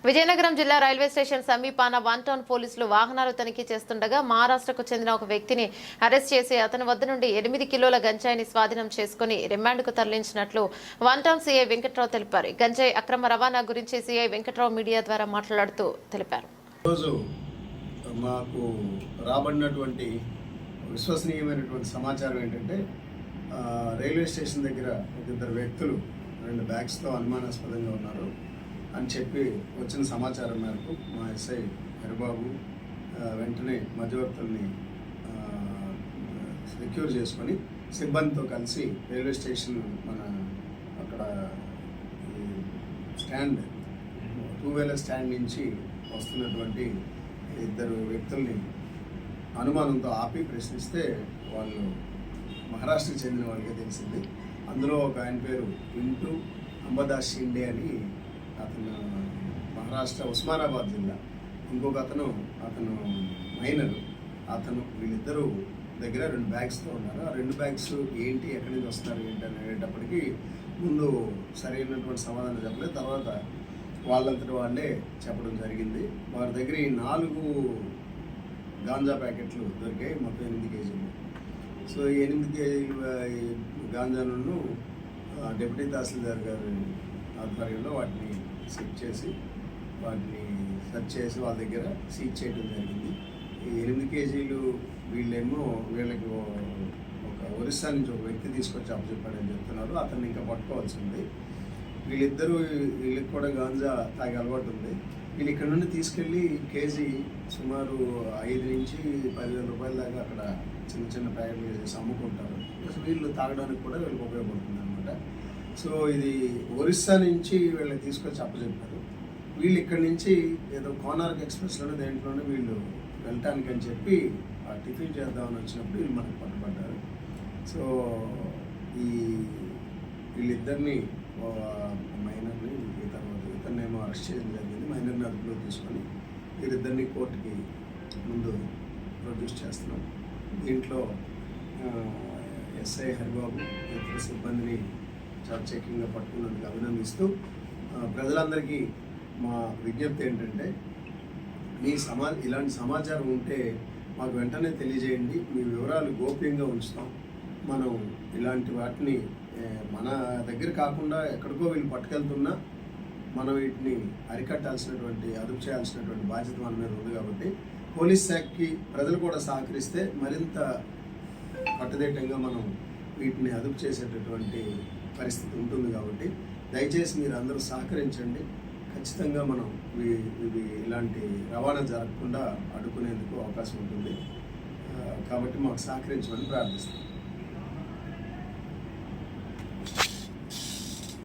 విజయనగరం జిల్లా railway station సమీపాన one town పోలీసులు వాహనాలు తనిఖీ చేస్తుండగా మహారాష్ట్రకు చెందిన ఒక వ్యక్తిని అరెస్ట్ చేసి అతని వద్ద నుండి 8 కిలోల గంజాయిని స్వాధీనం చేసుకుని రిమాండ్కు తరలించినట్లు వన్ టౌన్ సీఐ వెంకట్రావు తెలిపారు. గంజాయి అక్రమ రవాణా గురించి సీఐ వెంకట్రావు మీడియా ద్వారా మాట్లాడుతూ తెలిపారు. మాకు రాబడినటువంటి విశ్వసనీయమైనటువంటి సమాచారం ఏంటంటే రైల్వే స్టేషన్ దగ్గర ఇద్దరు వ్యక్తులు 2 బ్యాగ్స్తో అనుమానాస్పదంగా ఉన్నారు అని చెప్పి వచ్చిన సమాచారం మేరకు మా ఎస్ఐ హరిబాబు వెంటనే మధ్యవర్తుల్ని సెక్యూర్ చేసుకొని సిబ్బందితో కలిసి రైల్వే స్టేషన్ మన అక్కడ స్టాండ్ 2-వీలర్ స్టాండ్ నుంచి వస్తున్నటువంటి ఇద్దరు వ్యక్తుల్ని అనుమానంతో ఆపి ప్రశ్నిస్తే వాళ్ళు మహారాష్ట్రకి చెందిన వాళ్ళకే తెలిసింది. అందులో ఒక ఆయన పేరు ఇంటూ అంబదాస్ షిండే అని, అతను మహారాష్ట్ర ఉస్మానాబాద్ జిల్లా. ఇంకొక అతను మైనర్. వీళ్ళిద్దరూ దగ్గర 2 బ్యాగ్స్తో ఉన్నారు. ఆ 2 బ్యాగ్స్ ఏంటి, ఎక్కడి నుంచి వస్తున్నారు ఏంటి అనేటప్పటికీ ముందు సరైనటువంటి సమాధానం చెప్పలేదు. తర్వాత వాళ్ళంతటి వాళ్ళే చెప్పడం జరిగింది. వారి దగ్గర ఈ 4 గాంజా ప్యాకెట్లు దొరికాయి, మొత్తం 8 కేజీలు. సో ఈ 8 కేజీలు గాంజాను డిప్యూటీ తహసీల్దార్ గారి ఆధ్వర్యంలో వాటిని సెట్ చేసి వాటిని సెర్చ్ చేసి వాళ్ళ దగ్గర సీజ్ చేయడం జరిగింది. ఈ 8 కేజీలు వీళ్ళకి ఒక ఒరిస్సా నుంచి ఒక వ్యక్తి తీసుకొచ్చి అప్పచెప్పాడని చెప్తున్నారు. అతన్ని ఇంకా పట్టుకోవాల్సి ఉంది. వీళ్ళకి కూడా గాంజా తాగే అలవాటు ఉంది. వీళ్ళు ఇక్కడ నుండి తీసుకెళ్ళి కేజీ సుమారు 5 నుంచి 10,000 రూపాయల దాకా అక్కడ చిన్న చిన్న ప్యాకెట్లు చేసి అమ్ముకుంటారు. వీళ్ళు తాగడానికి కూడా వీళ్ళకి ఉపయోగపడుతుంది అనమాట. సో ఇది ఒరిస్సా నుంచి వీళ్ళకి తీసుకొచ్చి అప్పచెప్పారు. వీళ్ళు ఇక్కడి నుంచి ఏదో కోనార్క్ ఎక్స్ప్రెస్లోనే దేంట్లోనే వీళ్ళు వెళ్ళటానికి అని చెప్పి టిఫిన్ చేద్దామని వచ్చినప్పుడు వీళ్ళు మనకు పట్టుబడ్డారు. సో వీళ్ళిద్దరిని మైనర్ని ఇతన్నేమో అరెస్ట్ చేయడం జరిగింది. మైనర్ని అదుపులో తీసుకొని వీరిద్దరిని కోర్టుకి ముందు ప్రొడ్యూస్ చేస్తున్నాం. దీంట్లో ఎస్ఐ హరిబాబు ఇతర సిబ్బందిని చాకచక్యంగా పట్టుకున్నందుకు అభినందిస్తూ ప్రజలందరికీ మా విజ్ఞప్తి ఏంటంటే ఇలాంటి సమాచారం ఉంటే మాకు వెంటనే తెలియజేయండి. మీ వివరాలు గోప్యంగా ఉంచుతాం. మనం ఇలాంటి వాటిని మన దగ్గర కాకుండా ఎక్కడికో వీళ్ళు పట్టుకెళ్తున్నా మనం వీటిని అరికట్టాల్సినటువంటి, అదుపు చేయాల్సినటువంటి బాధ్యత మన మీద ఉంది. కాబట్టి పోలీస్ శాఖకి ప్రజలు కూడా సహకరిస్తే మరింత కట్టుదిట్టంగా మనం వీటిని అదుపు చేసేటటువంటి పరిస్థితి ఉంటుంది. కాబట్టి దయచేసి మీరు అందరూ సహకరించండి. ఖచ్చితంగా మనం ఇలాంటి రవాణా జరగకుండా అడ్డుకునేందుకు అవకాశం ఉంటుంది. కాబట్టి మాకు సహకరించమని ప్రార్థిస్తాం.